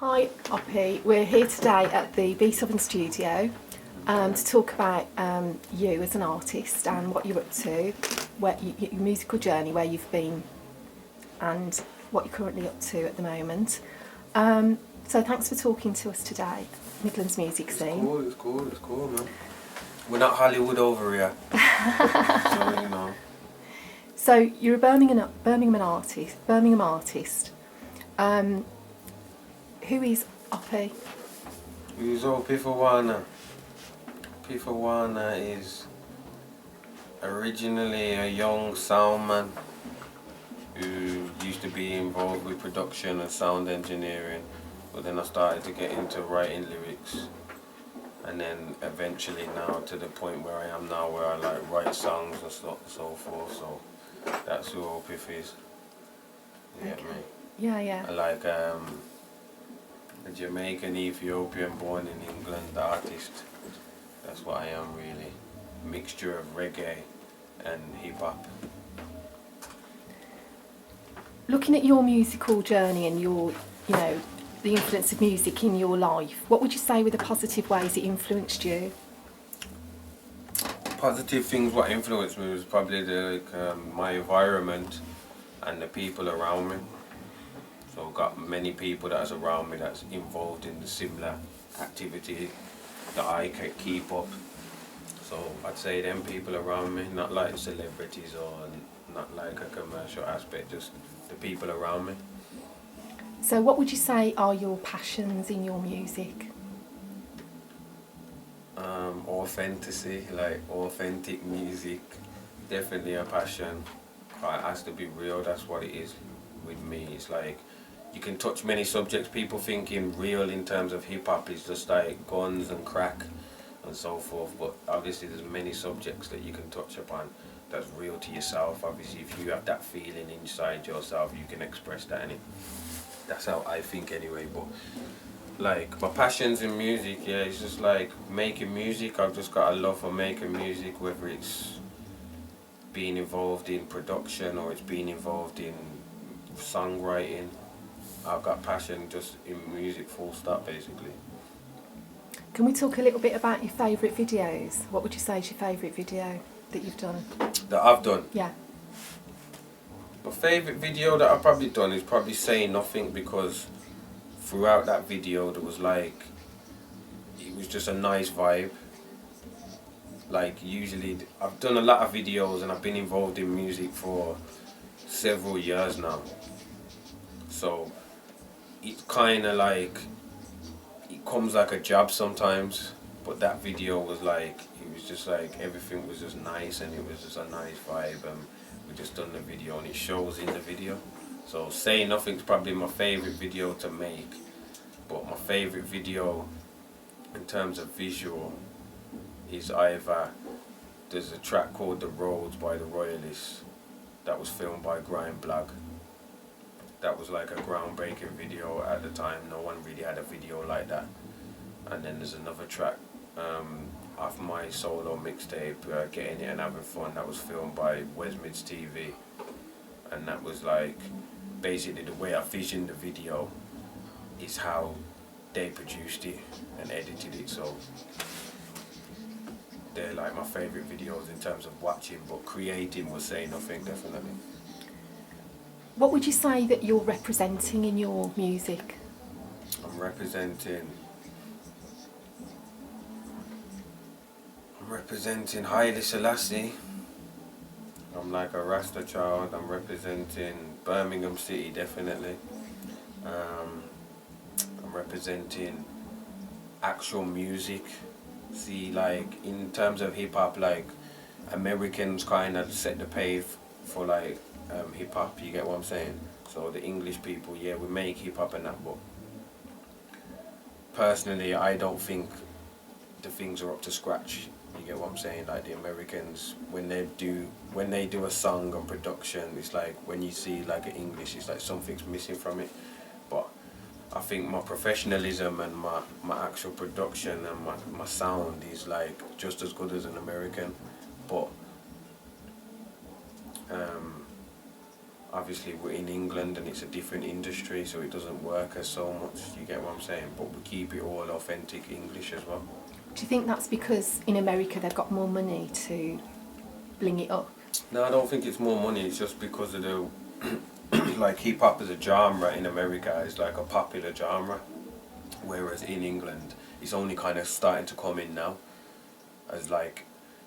Hi Oppie, we're here today at the B7 studio to talk about you as an artist and what you're up to, your musical journey, where you've been and what you're currently up to at the moment. So thanks for talking to us today, Midlands music scene. It's cool, man. We're not Hollywood over here. So, you know. So you're a Birmingham artist. Who is Oppie? Who's OPiffawana? OPiffawana is originally a young sound man who used to be involved with production and sound engineering, but then I started to get into writing lyrics, and then eventually now to the point where I am now, where I like write songs and so forth. So that's who Opiff is. You get me? Yeah. I like a Jamaican Ethiopian born in England artist. That's what I am really. Mixture of reggae and hip hop. Looking at your musical journey and your, the influence of music in your life, what would you say were the positive ways it influenced you? Positive things what influenced me was probably my environment and the people around me. So I've got many people that's around me that's involved in the similar activity that I can keep up. So I'd say them people around me, not like celebrities or not like a commercial aspect, just the people around me. So what would you say are your passions in your music? Authenticity, like authentic music, definitely a passion. It has to be real, that's what it is with me. It's like, you can touch many subjects. People thinking real in terms of hip hop is just like guns and crack and so forth, but obviously there's many subjects that you can touch upon that's real to yourself. Obviously if you have that feeling inside yourself, you can express that, and that's how I think anyway. But like my passions in music, yeah, it's just like making music. I've just got a love for making music, whether it's being involved in production or it's being involved in songwriting. I've got passion just in music, full stop, basically. Can we talk a little bit about your favourite videos? What would you say is your favourite video that you've done? That I've done? Yeah. My favourite video that I've probably done is probably Saying Nothing, because throughout that video there was like, it was just a nice vibe. Like usually, I've done a lot of videos and I've been involved in music for several years now. So it's kind of like, it comes like a job sometimes, but that video was like, it was just like, everything was just nice and it was just a nice vibe, and we just done the video and it shows in the video. So Saying Nothing's probably my favourite video to make, but my favourite video in terms of visual is either, there's a track called The Roads by the Royalists that was filmed by Grime Blog. That was like a groundbreaking video at the time. No one really had a video like that. And then there's another track off my solo mixtape, Getting It and Having Fun, that was filmed by Wesmids TV, and that was like, basically the way I visioned the video is how they produced it and edited it. So they're like my favourite videos in terms of watching, but creating was Saying Nothing, definitely. What would you say that you're representing in your music? I'm representing Haile Selassie. I'm like a Rasta child. I'm representing Birmingham City, definitely. I'm representing actual music. See, like in terms of hip hop, like Americans kind of set the pace for like hip hop. You get what I'm saying? So the English people, yeah, we make hip hop and that, but personally, I don't think the things are up to scratch. You get what I'm saying? Like the Americans, when they do a song and production, it's like when you see like an English, it's like something's missing from it. But I think my professionalism and my actual production and my sound is like just as good as an American. But I've obviously we're in England and it's a different industry, so it doesn't work as so much, you get what I'm saying? But we keep it all authentic English as well. Do you think that's because in America they've got more money to bling it up? No, I don't think it's more money, it's just because of the like hip hop as a genre in America is like a popular genre, whereas in England it's only kind of starting to come in now, as like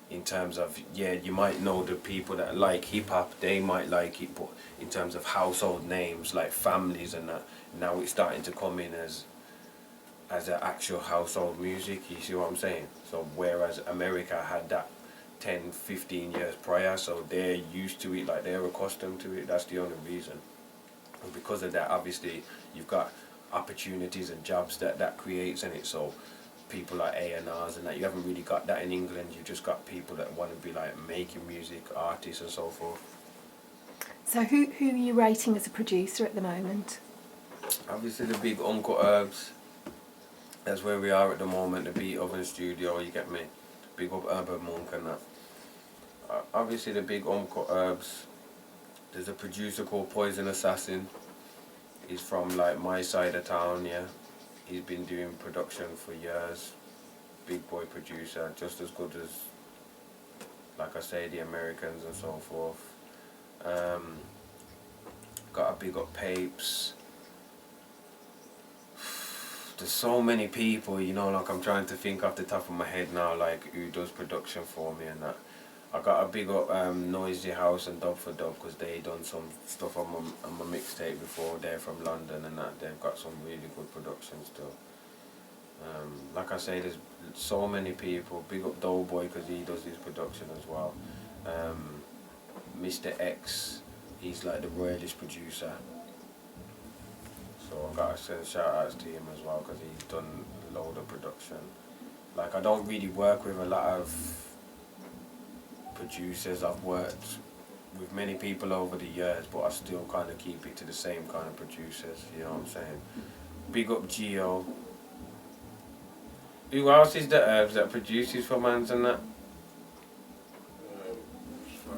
in terms of, yeah, you might know the people that like hip hop, they might like it, but in terms of household names like families and that, now it's starting to come in as an actual household music, you see what I'm saying? So whereas America had that 10, 15 years prior, so they're used to it, like they're accustomed to it, that's the only reason. And because of that, obviously, you've got opportunities and jobs that creates in it, so people like A&Rs and that, you haven't really got that in England, you've just got people that want to be like making music, artists and so forth. So who are you rating as a producer at the moment? Obviously the big Uncle Herbs, that's where we are at the moment, the Beat Oven Studio, you get me? Big up Urban Monk and that. Obviously the big Uncle Herbs, there's a producer called Poison Assassin, he's from like my side of town, yeah. He's been doing production for years, big boy producer, just as good as, like I say, the Americans and so forth. Got a big up Papes. There's so many people, you know, like I'm trying to think off the top of my head now, like who does production for me and that. I got a big up Noisy House and Dub for Dub, because they done some stuff on my mixtape before. They're from London and that, they've got some really good productions still. Like I say, there's so many people. Big up Doughboy, because he does his production as well. Mr. X, he's like the royalist producer. So I've got to send shout outs to him as well, because he's done a load of production. Like I don't really work with a lot of producers. I've worked with many people over the years, but I still kind of keep it to the same kind of producers, you know what I'm saying? Big up Geo. Who else is the Herbs that produces for mans and that?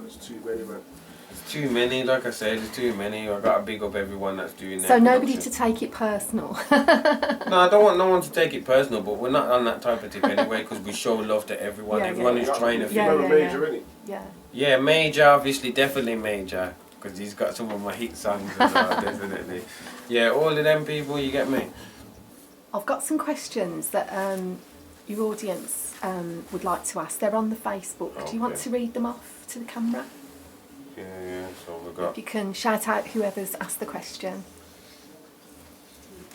There's too many, man. There's too many, like I said, there's too many. I've got to big up everyone that's doing that. So nobody to take it personal. No, I don't want no one to take it personal, but we're not on that type of tip anyway, because we show love to everyone. Yeah, everyone yeah. who's trying to Yeah, figure. yeah, Major, innit? Yeah. Yeah, Major, obviously, definitely Major, because he's got some of my hit songs as well, definitely. Yeah, all of them people, you get me? I've got some questions that your audience would like to ask. They're on the Facebook. Do you want Okay. to read them off to the camera? Yeah, so we got, If you can shout out whoever's asked the question.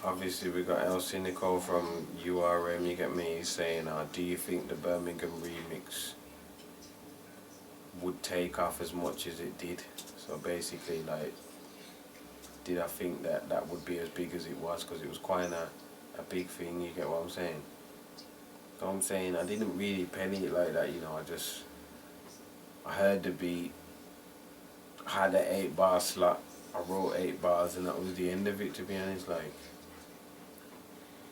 obviously we got El Cynico from URM, you get me, he's saying, do you think the Birmingham remix would take off as much as it did? So basically, like, did I think that would be as big as it was? Because it was quite a big thing, you get what I'm saying? So I'm saying I didn't really penny it like that, you know, I heard the beat, had an 8-bar slot, I wrote 8 bars and that was the end of it, to be honest. Like,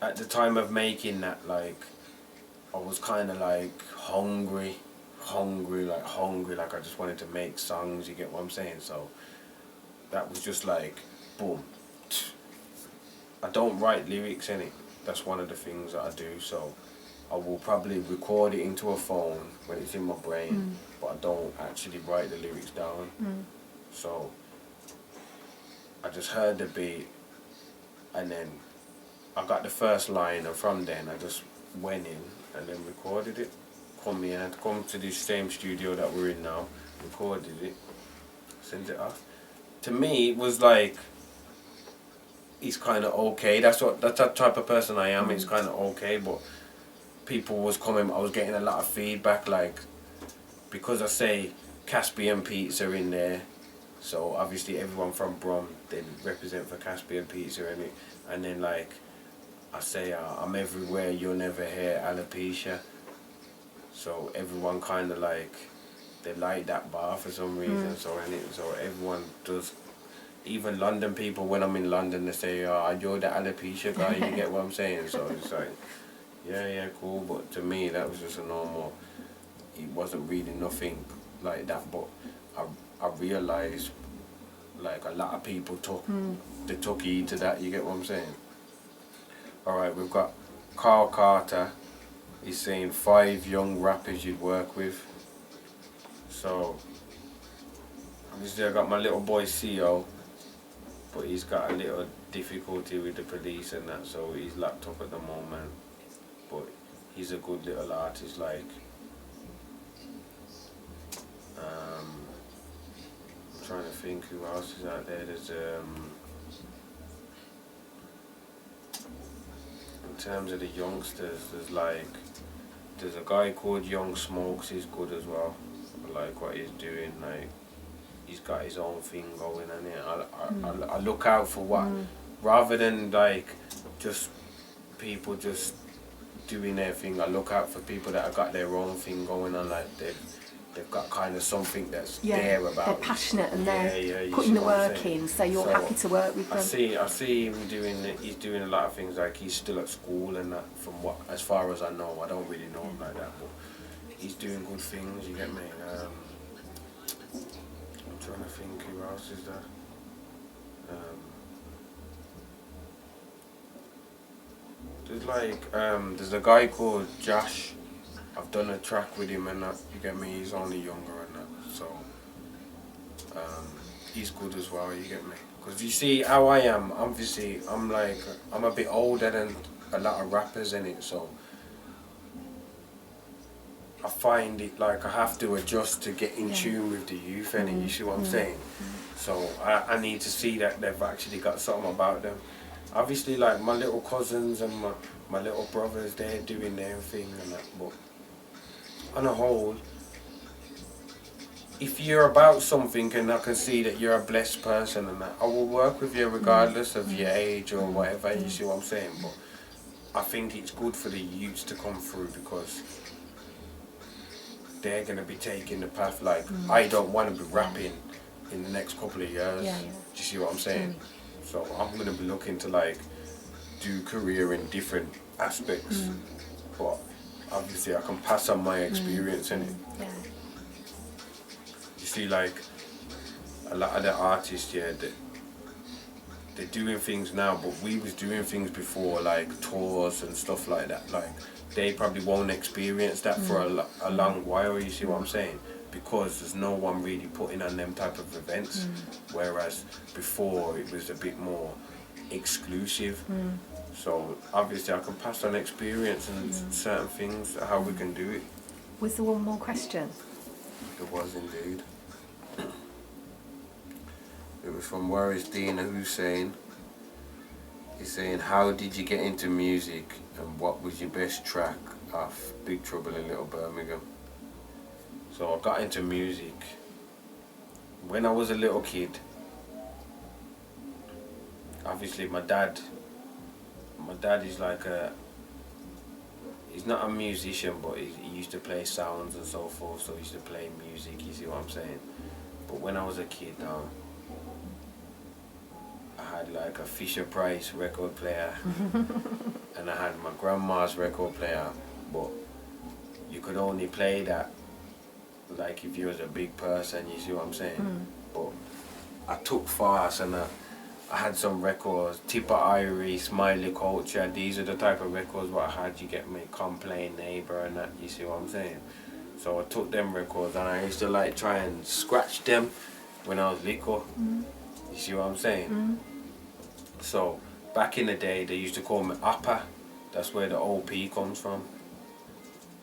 at the time of making that, like, I was kind of like hungry, like I just wanted to make songs, you get what I'm saying? So that was just like, boom. I don't write lyrics in it, that's one of the things that I do, so I will probably record it into a phone when it's in my brain, but I don't actually write the lyrics down. So I just heard the beat and then I got the first line, and from then I just went in and then recorded it. Come to this same studio that we're in now, recorded it, sent it off. To me it was like, it's kind of okay, that's that type of person I am, it's kind of okay, but people was coming, I was getting a lot of feedback, like, because I say Caspian Pizza in there, so obviously everyone from Brum, they represent for Caspian Pizza in it, and then like, I say I'm everywhere, you'll never hear alopecia, so everyone kind of like, they like that bar for some reason, so everyone does. Even London people, when I'm in London, they say, oh, you're the alopecia guy, you get what I'm saying? So it's like, yeah, cool, but to me that was just a normal, it wasn't really nothing like that, but I realised like a lot of people took heed to that. You get what I'm saying? All right, we've got Carl Carter. He's saying 5 young rappers you'd work with. So obviously I got my little boy CO, but he's got a little difficulty with the police and that, so he's locked up at the moment. But he's a good little artist. Like, I'm trying to think who else is out there. There's in terms of the youngsters, there's a guy called Young Smokes. He's good as well. I like what he's doing. Like, he's got his own thing going on here. I look out for what, rather than like just people just doing their thing. I look out for people that have got their own thing going on. Like they've got kind of something that's there about. They're passionate and they're you putting see the what I'm work saying? in, so you're happy to work with them. I see him doing. He's doing a lot of things. Like, he's still at school and that. From what, as far as I know, I don't really know him like that, but he's doing good things. You get me? I'm trying to think who else is there. There's a guy called Josh. I've done a track with him and that. You get me? He's only younger and that, so he's good as well. You get me? Because you see how I am. Obviously, I'm a bit older than a lot of rappers in it, so I find it like I have to adjust to get in tune with the youth, and you see what I'm saying? So I need to see that they've actually got something about them. Obviously, like my little cousins and my little brothers, they're doing their thing and that, but on a whole, if you're about something and I can see that you're a blessed person and that, I will work with you regardless of your age or whatever, you see what I'm saying? But I think it's good for the youths to come through, because they're going to be taking the path. Like, I don't want to be rapping in the next couple of years. Do you see what I'm saying? So I'm going to be looking to like do career in different aspects, but obviously I can pass on my experience in it. You see, like a lot of the artists, they're doing things now, but we was doing things before, like tours and stuff like that. Like, they probably won't experience that for a long while, you see what I'm saying? Because there's no one really putting on them type of events, whereas before it was a bit more exclusive. So obviously I can pass on experience and certain things, how we can do it. Was there one more question? There was indeed. It was from Waris Dina Hussein. He's saying, how did you get into music and what was your best track off Big Trouble in Little Birmingham? So I got into music when I was a little kid. Obviously my dad is like he's not a musician, but he used to play sounds and so forth, so he used to play music, you see what I'm saying? But when I was a kid now, I had like a Fisher Price record player and I had my grandma's record player, but you could only play that like if you was a big person, you see what I'm saying? But I took fast and I had some records, Tipper Irie, Smiley Culture. These are the type of records what I had, you get me, Complain Neighbour and that, you see what I'm saying? So I took them records and I used to like try and scratch them when I was little. You see what I'm saying? So back in the day they used to call me Appa. That's where the OP comes from.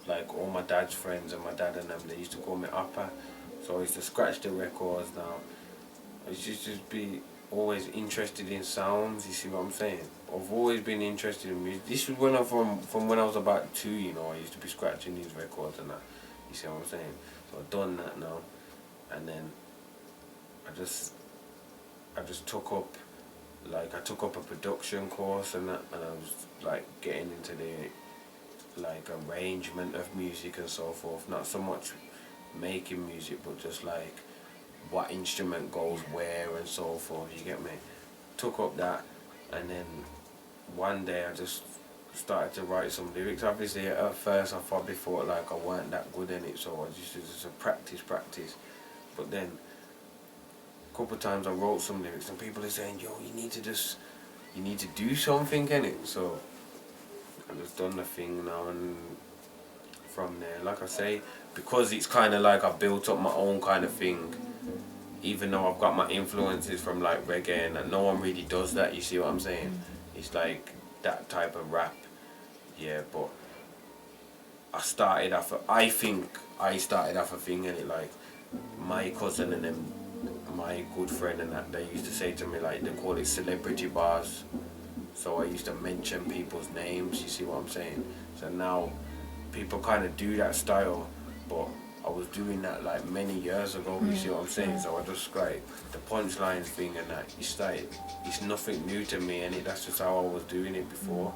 Like all my dad's friends and my dad and them, they used to call me Appa. So I used to scratch the records now. I used to just be always interested in sounds, you see what I'm saying? I've always been interested in music. This was when from when I was about 2, you know, I used to be scratching these records and that, you see what I'm saying? So I've done that now, and then I just took up, like I took up a production course and that, and I was like getting into the like arrangement of music and so forth, not so much making music, but just like what instrument goes where and so forth, you get me? Took up that, and then one day I just started to write some lyrics. Obviously at first I probably thought like I weren't that good in it, so I just a practice. But then a couple of times I wrote some lyrics and people are saying, yo, you need to do something, innit? So I just done the thing now, and from there, like I say, because it's kind of like I've built up my own kind of thing, even though I've got my influences from like reggae, and no one really does that, you see what I'm saying? It's like that type of rap, yeah, but I think I started off a thing, and it like, my cousin and them, my good friend and that, they used to say to me, like, they call it celebrity bars. So I used to mention people's names, you see what I'm saying? So now people kind of do that style, but I was doing that like many years ago, you see what I'm saying? So I just like the punchline thing and that, it's nothing new to me, and that's just how I was doing it before.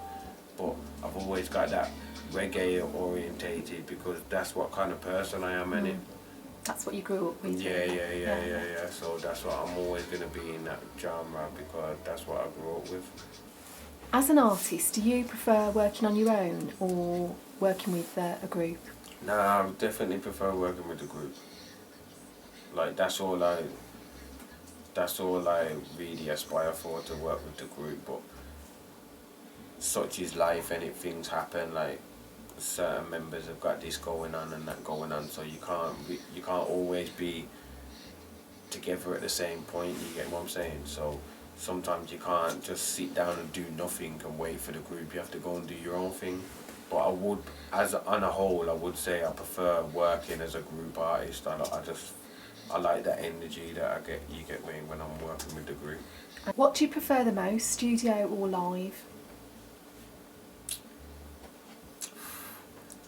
But I've always got that reggae orientated because that's what kind of person I am, innit? That's what you grew up with. Yeah. So that's what I'm always gonna be in that genre, because that's what I grew up with. As an artist, do you prefer working on your own or working with a group? Nah, I definitely prefer working with a group. Like that's all I really aspire for, to work with the group. But such is life, and things happen. Like certain members have got this going on and that going on, so you can't always be together at the same point. You get what I'm saying? So sometimes you can't just sit down and do nothing and wait for the group. You have to go and do your own thing. But I would, on a whole, I would say I prefer working as a group artist. I like that energy that you get when I'm working with the group. What do you prefer the most, studio or live?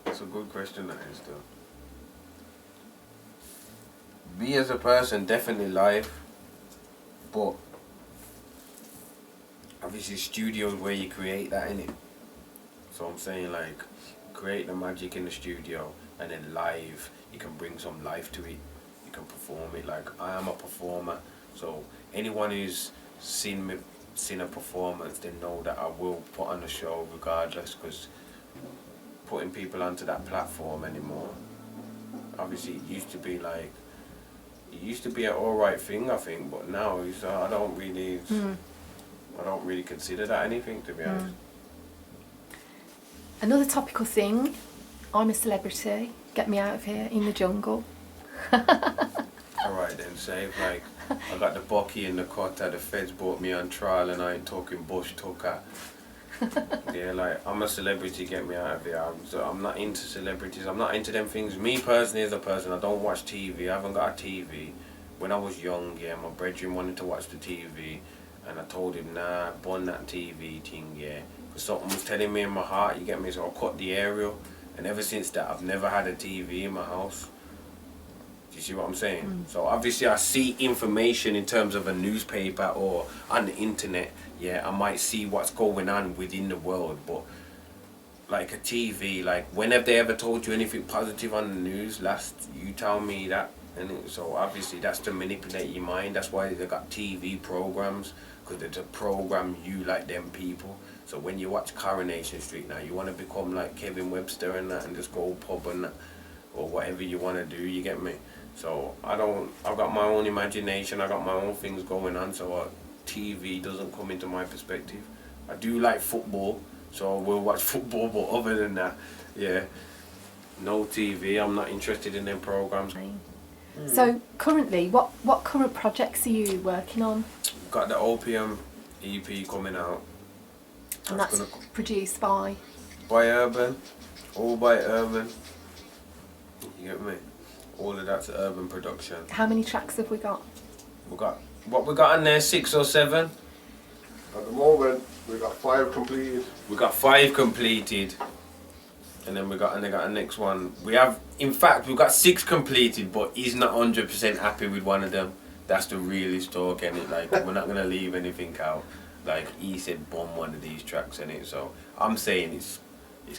That's a good question, that is, though. Me as a person, definitely live, but obviously studio is where you create that, innit? So I'm saying, like, create the magic in the studio, and then live, you can bring some life to it. You can perform it. Like, I am a performer, so anyone who's seen a performance, they know that I will put on a show regardless, because putting people onto that platform anymore, obviously it used to be an alright thing, I think, but now I don't really consider that anything, to be honest. Another topical thing, I'm a celebrity, get me out of here, in the jungle. Alright then, save, like, I got the bucky in the cutter, the feds brought me on trial, and I ain't talking bush tucker. Yeah, like, I'm a celebrity, get me out of here. I'm not into celebrities, I'm not into them things. Me personally, as a person, I don't watch TV, I haven't got a TV. When I was young, yeah, my brethren wanted to watch the TV, and I told him, nah, bun that TV thing, yeah. Because something was telling me in my heart, you get me, so I cut the aerial, and ever since that, I've never had a TV in my house. Do you see what I'm saying? So obviously I see information in terms of a newspaper or on the internet. Yeah, I might see what's going on within the world, but like a TV, like, when have they ever told you anything positive on the news? You tell me that. And so obviously that's to manipulate your mind. That's why they got TV programs, because they're to program you like them people. So when you watch Coronation Street now, you want to become like Kevin Webster and that, and just go pub and that, or whatever you want to do, you get me? So I've got my own imagination, I got my own things going on, so TV doesn't come into my perspective. I do like football, so I will watch football, but other than that, yeah, no TV, I'm not interested in them programs. So currently, what current projects are you working on? Got the Opium EP coming out. And that's produced by? By Urban, all by Urban, you get me? All of that's Urban production. How many tracks have we got? What we got on there, 6 or 7? At the moment, we got 5 completed. We got 5 completed, and then they got the next one. In fact, we've got 6 completed, but he's not 100% happy with one of them. That's the realest talk, innit? Like, we're not gonna leave anything out. Like, he said, bomb one of these tracks, innit? So I'm saying it's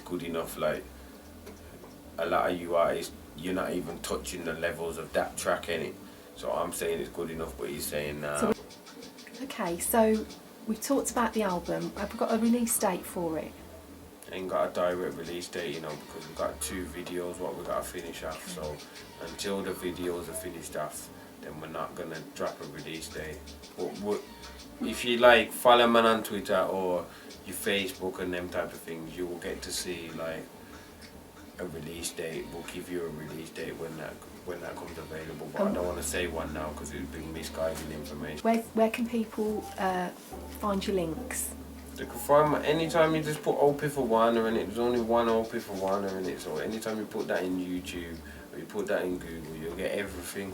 good enough. Like, a lot of you artists, you're not even touching the levels of that track, innit? So I'm saying it's good enough, but he's saying nah. Okay, so we've talked about the album. Have we got a release date for it? Ain't got a direct release date, you know, because we've got 2 videos what we got to finish off. So until the videos are finished off, then we're not gonna drop a release date. But if you like follow man on Twitter or your Facebook and them type of things, you will get to see like a release date. We'll give you a release date when that comes available, but I don't want to say one now because it would be misguiding information. Where can people find your links? They can find me anytime you just put OPiffawana in it. There's only one OPiffawana in it, so anytime you put that in YouTube or you put that in Google, you'll get everything.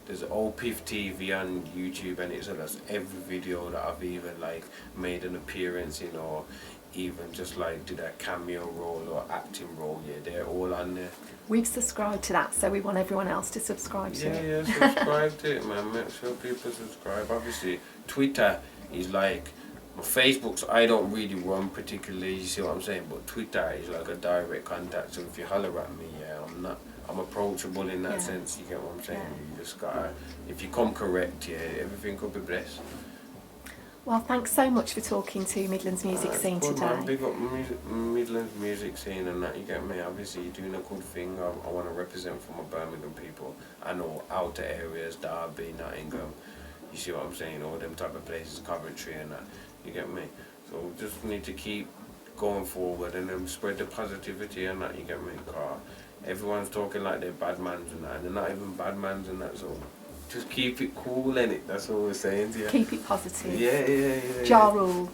There's Opif TV on YouTube, and so that's every video that I've even like made an appearance in, or even just like did a cameo role or acting role. Yeah, they're all on there. We've subscribed to that, so we want everyone else to subscribe to it. Yeah, subscribe to it, man. Make sure people subscribe. Obviously, Twitter is like, Facebook's I don't really run particularly, you see what I'm saying, but Twitter is like a direct contact, so if you holler at me, I'm approachable in that sense, you get what I'm saying? You just gotta, if you come correct, everything could be blessed. Well, thanks so much for talking to Midlands Music Scene good, today. Man, big up Midlands Music Scene and that, you get me? Obviously you're doing a good thing. I want to represent for my Birmingham people. I know outer areas, Derby, Nottingham, you see what I'm saying, all them type of places, Coventry and that, you get me? So just need to keep going forward and then spread the positivity and that, you get me? Cause everyone's talking like they're bad mans and that, and they're not even bad mans and that, so just keep it cool, innit? That's all we're saying to you. Keep it positive. Yeah. Ja Rule.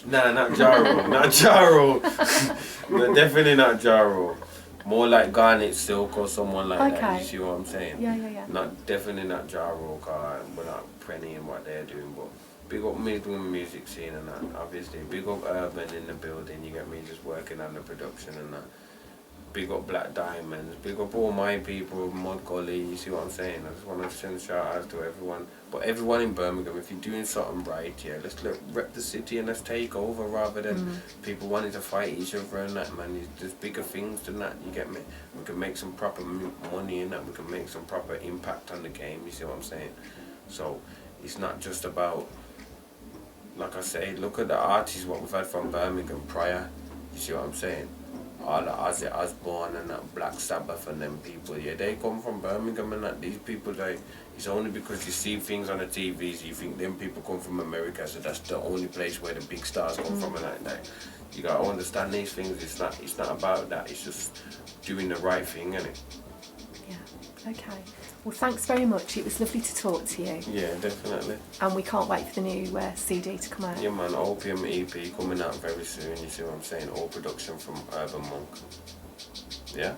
Nah, not Ja Rule. Not Ja Rule. No, definitely not Ja Rule. More like Garnet Silk or someone like that, you see what I'm saying? Yeah. Definitely not Ja Rule, cause we're not prennying what they're doing, but big up Midland Music Scene and that, obviously. Big up Urban in the building, you get me, just working on the production and that. Big up Black Diamonds, big up all my people, Mud Gully, you see what I'm saying? I just want to send shout outs to everyone. But everyone in Birmingham, if you're doing something right, let's rep the city and let's take over rather than people wanting to fight each other and that, man. There's bigger things than that, you get me? We can make some proper money in that, we can make some proper impact on the game, you see what I'm saying? So, it's not just about, like I say, look at the artists what we've had from Birmingham prior, you see what I'm saying? All the Ozzy Osbourne and that Black Sabbath and them people, they come from Birmingham and that. These people, it's only because you see things on the TVs, you think them people come from America, so that's the only place where the big stars come from and that. You gotta understand these things, it's not about that, it's just doing the right thing, innit? Yeah, okay. Well, thanks very much. It was lovely to talk to you. Yeah, definitely. And we can't wait for the new CD to come out. Yeah, man, Opium EP coming out very soon, you see what I'm saying? All production from Urban Monk. Yeah?